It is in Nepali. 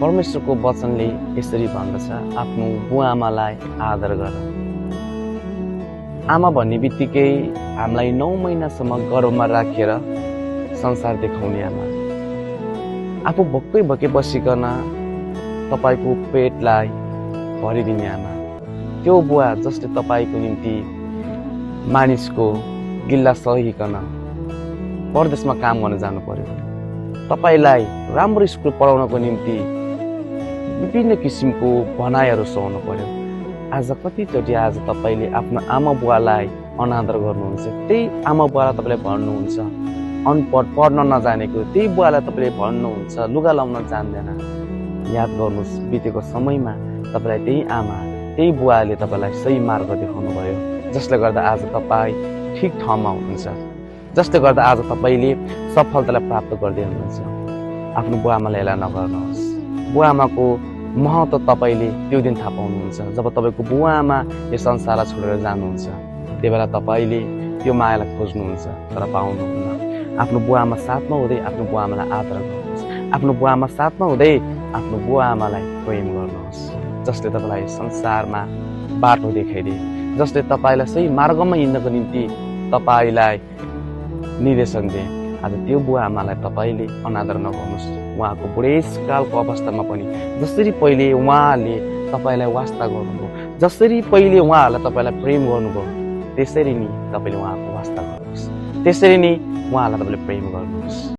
परमेश्वरको वचनले यसरी भन्दछ, आफ्नो बुवा आमालाई आदर गर। आमा भन्ने बित्तिकै हामीलाई 9 महिनासम्म गर्भमा राखेर संसार देखाउने आमा, आफू भोकै भोकै बसिकन तपाईको पेटलाई भरिदिने आमा, त्यो बुवा जसले तपाईको निम्ति मानिसको गिल्ला सहिकन परदेशमा काम गर्न जानु पर्यो, तपाईलाई राम्रो स्कुल पढाउनको निम्ति विभिन्न किसिमको भनाइहरू सहनु पर्यो। आज कतिचोटि आज तपाईले आफ्नो आमा बुवालाई अनादर गर्नुहुन्छ, त्यही आमा बुवालाई तपाईले भन्नुहुन्छ अनपढ, पढ्न नजानेको, त्यही बुवालाई तपाईले भन्नुहुन्छ लुगा लाउन जान्दैन। याद गर्नुहोस्, बितेको समयमा तपाईलाई त्यही आमा, त्यही बुवाले तपाईलाई सही मार्ग देखाउनु भयो, जसले गर्दा आज तपाई ठिक ठाउँमा हुनुहुन्छ, जसले गर्दा आज तपाईले सफलतालाई प्राप्त गर्दै हुनुहुन्छ। आफ्नो बुवा आमालाई हेला नगर्नुहोस्। बुवा आमाको महत्त्व तपाईले त्यो दिन थाहा पाउनुहुन्छ जब तपाईको बुवा आमा यो संसारलाई छोडेर जानुहुन्छ। त्यही बेला तपाईले त्यो मायालाई खोज्नुहुन्छ तर पाउनुहुन्न। आफ्नो बुवा आमा साथमा हुँदै आफ्नो बुवा आमालाई आदर गर्नुहोस्। आफ्नो बुवा आमा साथमा हुँदै आफ्नो बुवा आमालाई प्रेम गर्नुहोस्, जसले तपाईलाई संसारमा बाटो देखाइदिए, जसले तपाईलाई सही मार्गमा हिँड्नको निम्ति तपाईलाई निर्देशन दिए। आज त्यो बुवा आमालाई तपाईले अनादर नगर्नुहोस्। उहाँको बुढेसकालको अवस्थामा पनि जसरी पहिले उहाँले तपाईलाई वास्ता गर्नुभयो, जसरी पहिले उहाँहरूलाई तपाईलाई प्रेम गर्नुभयो, त्यसरी नै तपाईले उहाँको वास्ता गर्नुहोस्, त्यसरी नै उहाँलाई तपाईले प्रेम गर्नुहोस्।